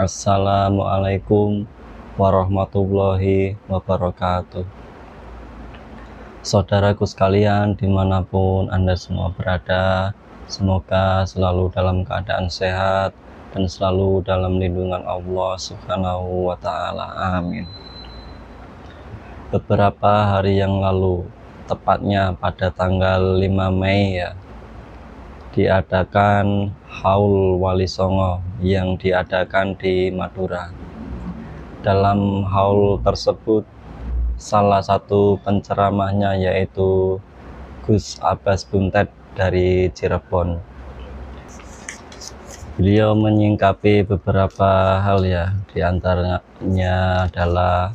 Assalamualaikum warahmatullahi wabarakatuh. Saudaraku sekalian, dimanapun Anda semua berada, semoga selalu dalam keadaan sehat dan selalu dalam lindungan Allah Subhanahu wa Ta'ala. Amin. Beberapa hari yang lalu, tepatnya pada tanggal 5 Mei ya, diadakan Haul Wali Songo yang diadakan di Madura. Dalam haul tersebut, salah satu penceramahnya yaitu Gus Abbas Buntet dari Cirebon. Beliau menyingkapi beberapa hal ya, diantaranya adalah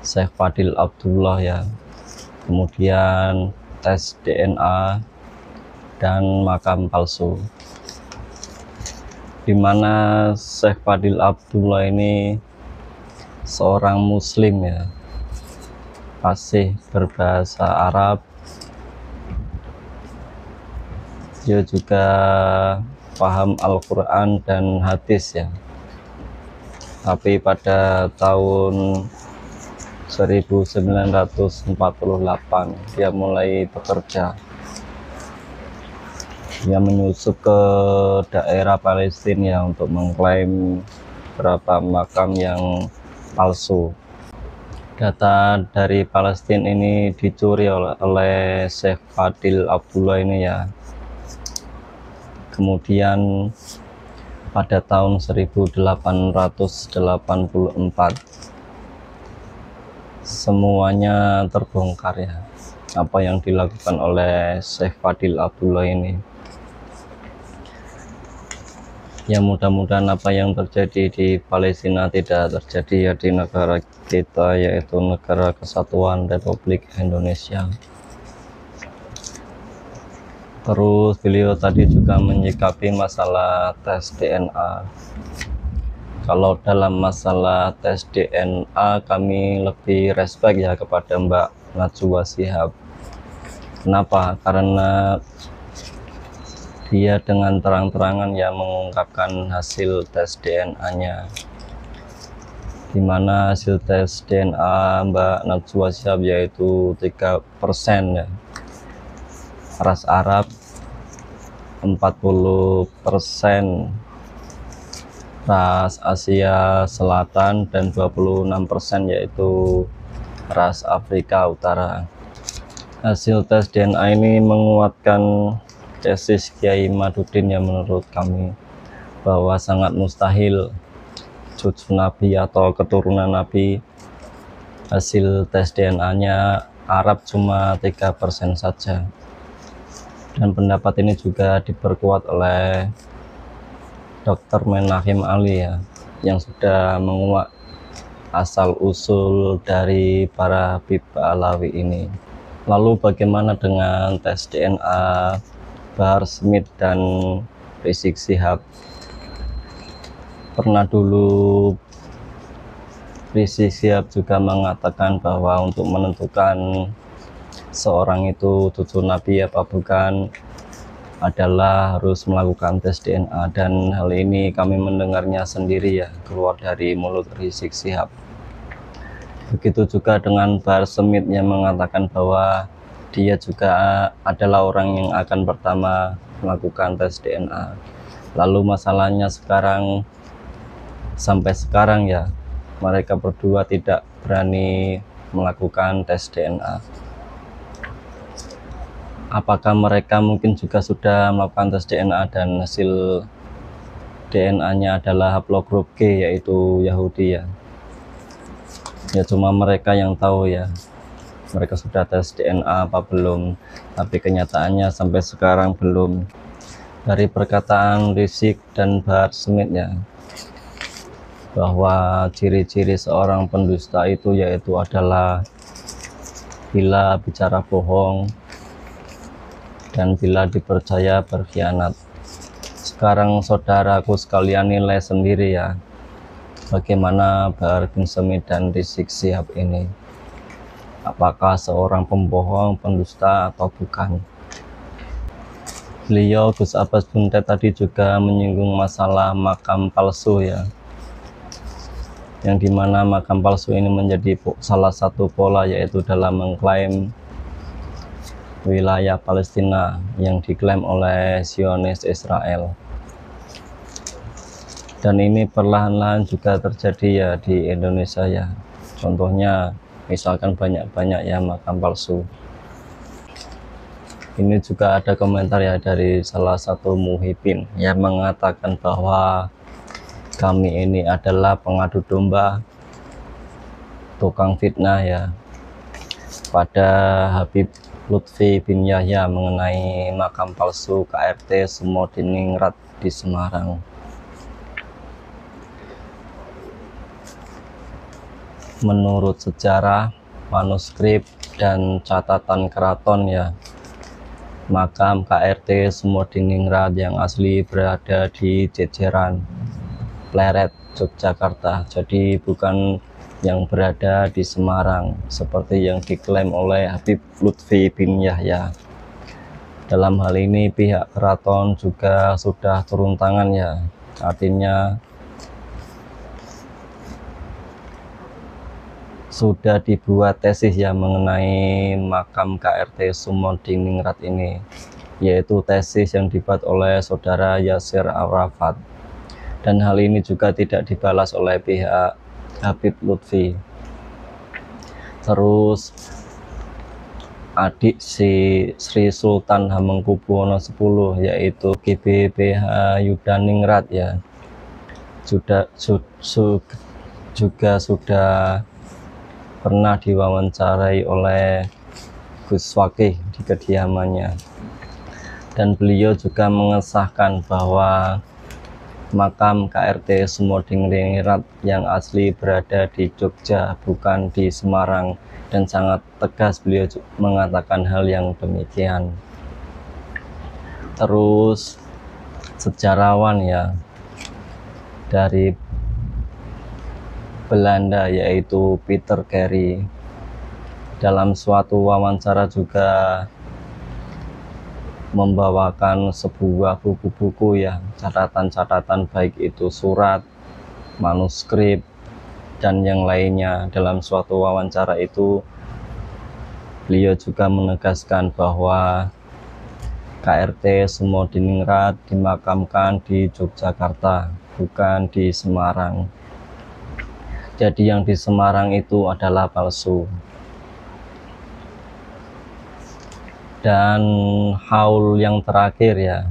Syekh Fadil Abdullah ya, kemudian tes DNA dan makam palsu, dimana Syekh Fadil Abdullah ini seorang muslim ya, fasih berbahasa Arab. Dia juga paham Al-Quran dan hadis ya, tapi pada tahun 1948 dia mulai bekerja. Dia menyusup ke daerah Palestina ya, untuk mengklaim beberapa makam yang palsu. Data dari Palestina ini dicuri oleh Syekh Fadil Abdullah ini ya. Kemudian pada tahun 1884 semuanya terbongkar ya, apa yang dilakukan oleh Syekh Fadil Abdullah ini. Ya, mudah-mudahan apa yang terjadi di Palestina tidak terjadi ya di negara kita, yaitu negara Kesatuan Republik Indonesia. Terus beliau tadi juga menyikapi masalah tes DNA. Kalau dalam masalah tes DNA kami lebih respect ya kepada Mbak Najwa Shihab. Kenapa? Karena dia dengan terang-terangan ya mengungkapkan hasil tes DNA-nya, dimana hasil tes DNA Mbak Najwa Shihab yaitu 3% ya, ras Arab 40%, ras Asia Selatan, dan 26% yaitu ras Afrika Utara. Hasil tes DNA ini menguatkan tesis Kiai Madudin yang menurut kami bahwa sangat mustahil cucu Nabi atau keturunan Nabi hasil tes DNA-nya Arab cuma 3% saja. Dan pendapat ini juga diperkuat oleh Dr. Menahim Ali ya, yang sudah menguak asal usul dari para Habib Alawi ini. Lalu bagaimana dengan tes DNA Bahar Smith dan Rizik Shihab? Pernah dulu Rizik Shihab juga mengatakan bahwa untuk menentukan seorang itu cucu Nabi apa bukan adalah harus melakukan tes DNA, dan hal ini kami mendengarnya sendiri ya, keluar dari mulut Rizik Shihab. Begitu juga dengan Bahar Smith yang mengatakan bahwa dia juga adalah orang yang akan pertama melakukan tes DNA. Lalu masalahnya sekarang, sampai sekarang ya, mereka berdua tidak berani melakukan tes DNA. Apakah mereka mungkin juga sudah melakukan tes DNA dan hasil DNA-nya adalah haplogrup G, yaitu Yahudi ya? Ya cuma mereka yang tahu ya, mereka sudah tes DNA apa belum, tapi kenyataannya sampai sekarang belum. Dari perkataan Rizik dan Bahar Smith ya, bahwa ciri-ciri seorang pendusta itu yaitu adalah bila bicara bohong dan bila dipercaya berkhianat. Sekarang saudaraku sekalian nilai sendiri ya, bagaimana Bahar bin Smith dan Rizik Shihab ini. Apakah seorang pembohong, pendusta atau bukan? Beliau Gus Abbas Buntet tadi juga menyinggung masalah makam palsu ya. yang dimana makam palsu ini menjadi salah satu pola, yaitu dalam mengklaim wilayah Palestina yang diklaim oleh Zionis Israel. Dan ini perlahan-lahan juga terjadi ya di Indonesia ya. Contohnya misalkan banyak-banyak ya makam palsu. Ini juga ada komentar ya dari salah satu muhibin yang mengatakan bahwa kami ini adalah pengadu domba, tukang fitnah ya pada Habib Lutfi bin Yahya mengenai makam palsu KRT Sumodiningrat di Semarang. Menurut sejarah, manuskrip, dan catatan keraton ya, makam KRT Sumodiningrat yang asli berada di Jejeran, Pleret, Yogyakarta. Jadi bukan yang berada di Semarang seperti yang diklaim oleh Habib Lutfi bin Yahya. Dalam hal ini pihak keraton juga sudah turun tangan ya, artinya sudah dibuat tesis ya mengenai makam KRT Sumodiningrat ini, yaitu tesis yang dibuat oleh saudara Yasir Arafat. Dan hal ini juga tidak dibalas oleh pihak Habib Lutfi. Terus adik si Sri Sultan Hamengkubuwono X, yaitu GBBH Yudaningrat ya, juga sudah pernah diwawancarai oleh Gus Wakih di kediamannya, dan beliau juga mengesahkan bahwa makam KRT Sumodiningrat yang asli berada di Jogja, bukan di Semarang, dan sangat tegas beliau mengatakan hal yang demikian. Terus sejarawan ya dari Belanda, yaitu Peter Carey, dalam suatu wawancara juga membawakan sebuah buku-buku ya, catatan-catatan baik itu surat, manuskrip, dan yang lainnya. Dalam suatu wawancara itu beliau juga menegaskan bahwa KRT Sumodiningrat dimakamkan di Yogyakarta, bukan di Semarang. Jadi yang di Semarang itu adalah palsu. Dan haul yang terakhir ya,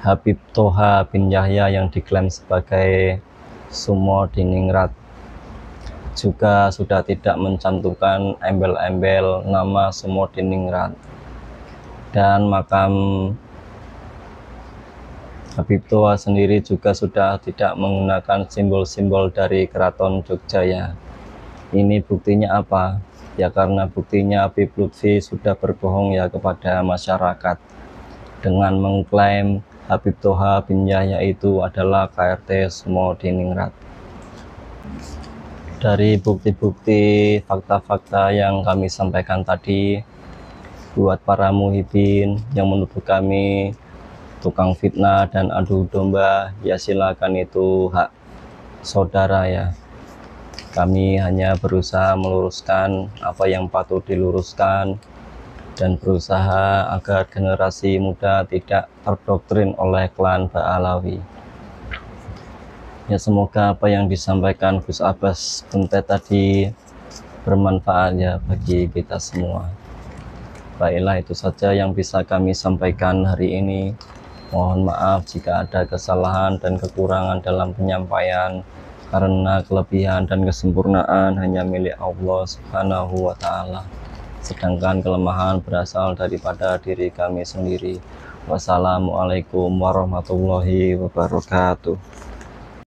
Habib Toha bin Yahya yang diklaim sebagai Sumodiningrat juga sudah tidak mencantumkan embel-embel nama Sumodiningrat. Dan makam Habib Toha sendiri juga sudah tidak menggunakan simbol-simbol dari Keraton Jogja ya. Ini buktinya apa? Ya karena buktinya Habib Lutfi sudah berbohong ya kepada masyarakat dengan mengklaim Habib Toha bin Yahya itu adalah KRT Sumodiningrat. Dari bukti-bukti fakta-fakta yang kami sampaikan tadi, buat para muhibin yang menuduh kami tukang fitnah dan adu domba, ya silakan, itu hak saudara ya. Kami hanya berusaha meluruskan apa yang patut diluruskan dan berusaha agar generasi muda tidak terdoktrin oleh klan Ba'alawi. Ya semoga apa yang disampaikan Gus Abbas Buntet tadi bermanfaat ya bagi kita semua. Baiklah, itu saja yang bisa kami sampaikan hari ini. Mohon maaf jika ada kesalahan dan kekurangan dalam penyampaian, karena kelebihan dan kesempurnaan hanya milik Allah Subhanahu wa Ta'ala, sedangkan kelemahan berasal daripada diri kami sendiri. Wassalamualaikum warahmatullahi wabarakatuh.